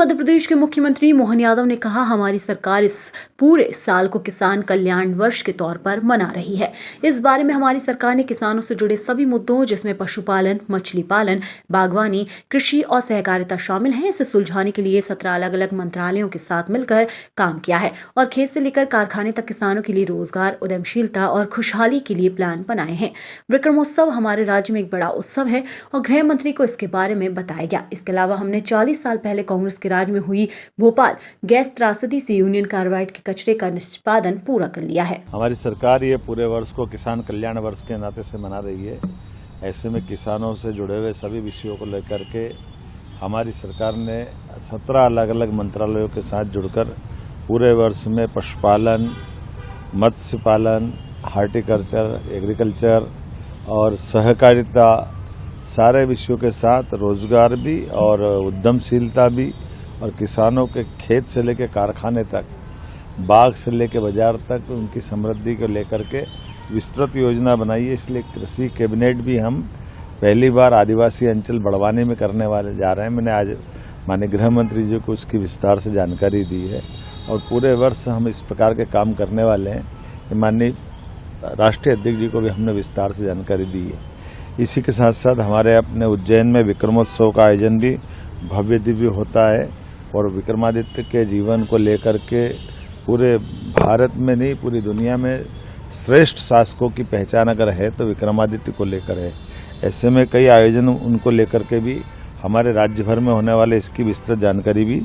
मध्य प्रदेश के मुख्यमंत्री मोहन यादव ने कहा, हमारी सरकार इस पूरे साल को किसान कल्याण वर्ष के तौर पर मना रही है। इस बारे में हमारी सरकार ने किसानों से जुड़े सभी मुद्दों, जिसमें पशुपालन, मछली पालन, बागवानी, कृषि और सहकारिता शामिल हैं, इसे सुलझाने के लिए 17 अलग अलग मंत्रालयों के साथ मिलकर काम किया है और खेत से लेकर कारखाने तक किसानों के लिए रोजगार, उद्यमशीलता और खुशहाली के लिए प्लान बनाए हैं। विक्रमोत्सव हमारे राज्य में एक बड़ा उत्सव है और गृह मंत्री को इसके बारे में बताया गया। इसके अलावा हमने 40 साल पहले कांग्रेस के राज में हुई भोपाल गैस त्रासदी से यूनियन कार्बाइड के कचरे का निष्पादन पूरा कर लिया है। हमारी सरकार ये पूरे वर्ष को किसान कल्याण वर्ष के नाते से मना रही है। ऐसे में किसानों से जुड़े हुए सभी विषयों को लेकर के हमारी सरकार ने 17 अलग अलग मंत्रालयों के साथ जुड़कर पूरे वर्ष में पशुपालन, मत्स्य पालन, हार्टिकल्चर, एग्रीकल्चर और सहकारिता सारे विषयों के साथ रोजगार भी और उद्यमशीलता भी और किसानों के खेत से लेकर कारखाने तक, बाग से लेकर बाजार तक उनकी समृद्धि को लेकर के विस्तृत योजना बनाई है। इसलिए कृषि कैबिनेट भी हम पहली बार आदिवासी अंचल बढ़वाने में करने वाले जा रहे हैं। मैंने आज माननीय गृह मंत्री जी को उसकी विस्तार से जानकारी दी है और पूरे वर्ष हम इस प्रकार के काम करने वाले हैं। माननीय राष्ट्रीय अध्यक्ष जी को भी हमने विस्तार से जानकारी दी है। इसी के साथ साथ हमारे अपने उज्जैन में विक्रमोत्सव का आयोजन भी भव्य दिव्य होता है और विक्रमादित्य के जीवन को लेकर के पूरे भारत में नहीं पूरी दुनिया में श्रेष्ठ शासकों की पहचान अगर है तो विक्रमादित्य को लेकर है। ऐसे में कई आयोजन उनको लेकर के भी हमारे राज्य भर में होने वाले इसकी विस्तृत जानकारी भी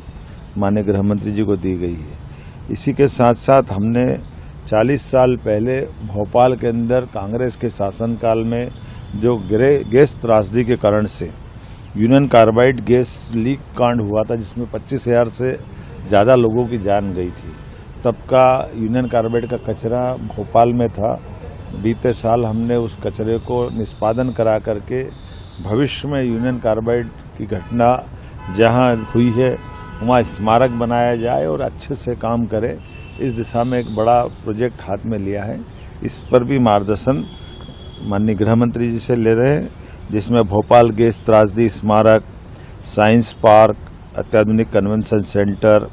माननीय गृह मंत्री जी को दी गई है। इसी के साथ साथ हमने 40 साल पहले भोपाल के अंदर कांग्रेस के शासनकाल में जो गैस त्रासदी के कारण से यूनियन कार्बाइड गैस लीक कांड हुआ था, जिसमें 25,000 से ज़्यादा लोगों की जान गई थी, तब का यूनियन कार्बाइड का कचरा भोपाल में था। बीते साल हमने उस कचरे को निष्पादन करा करके भविष्य में यूनियन कार्बाइड की घटना जहां हुई है वहां स्मारक बनाया जाए और अच्छे से काम करे, इस दिशा में एक बड़ा प्रोजेक्ट हाथ में लिया है। इस पर भी मार्गदर्शन माननीय गृह मंत्री जी से ले रहे हैं, जिसमें भोपाल गैस त्रासदी स्मारक, साइंस पार्क, अत्याधुनिक कन्वेंशन सेंटर,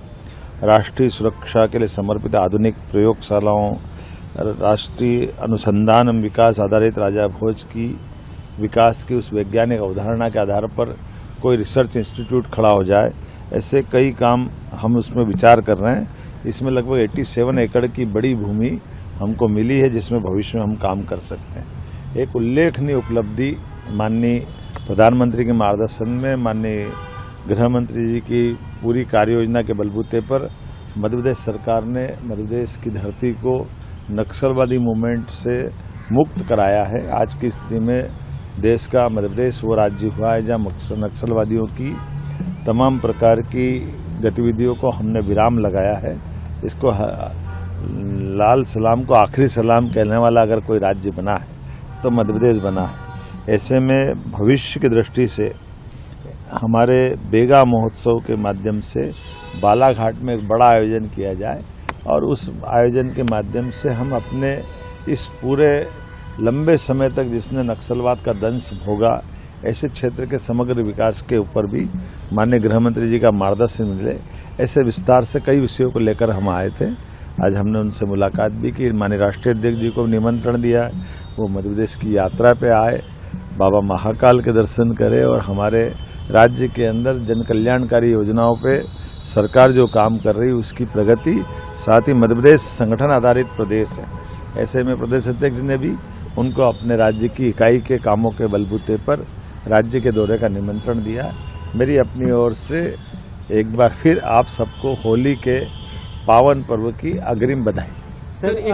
राष्ट्रीय सुरक्षा के लिए समर्पित आधुनिक प्रयोगशालाओं, राष्ट्रीय अनुसंधान एवं विकास आधारित राजा भोज की विकास की उस वैज्ञानिक अवधारणा के आधार पर कोई रिसर्च इंस्टीट्यूट खड़ा हो जाए, ऐसे कई काम हम उसमें विचार कर रहे हैं। इसमें लगभग 87 एकड़ की बड़ी भूमि हमको मिली है, जिसमें भविष्य में हम काम कर सकते हैं। एक उल्लेखनीय उपलब्धि माननीय प्रधानमंत्री के मार्गदर्शन में माननीय गृह मंत्री जी की पूरी कार्य योजना के बलबूते पर मध्य प्रदेश सरकार ने मध्य प्रदेश की धरती को नक्सलवादी मूवमेंट से मुक्त कराया है। आज की स्थिति में देश का मध्य प्रदेश वो राज्य हुआ है जहां नक्सलवादियों की तमाम प्रकार की गतिविधियों को हमने विराम लगाया है। इसको लाल सलाम को आखिरी सलाम कहने वाला अगर कोई राज्य बना है तो मध्य प्रदेश बना है। ऐसे में भविष्य की दृष्टि से हमारे बेगा महोत्सव के माध्यम से बालाघाट में एक बड़ा आयोजन किया जाए और उस आयोजन के माध्यम से हम अपने इस पूरे लंबे समय तक जिसने नक्सलवाद का दंश भोगा ऐसे क्षेत्र के समग्र विकास के ऊपर भी माननीय गृह मंत्री जी का मार्गदर्शन मिले। ऐसे विस्तार से कई विषयों को लेकर हम आए थे। आज हमने उनसे मुलाकात भी की। माननीय राष्ट्रीय अध्यक्ष जी को निमंत्रण दिया है, वो मध्य प्रदेश की यात्रा पे आए, बाबा महाकाल के दर्शन करें और हमारे राज्य के अंदर जन कल्याणकारी योजनाओं पे सरकार जो काम कर रही है उसकी प्रगति, साथ ही मध्य प्रदेश संगठन आधारित प्रदेश है। ऐसे में प्रदेश अध्यक्ष ने भी उनको अपने राज्य की इकाई के कामों के बलबूते पर राज्य के दौरे का निमंत्रण दिया। मेरी अपनी ओर से एक बार फिर आप सबको होली के पावन पर्व की अग्रिम बधाई।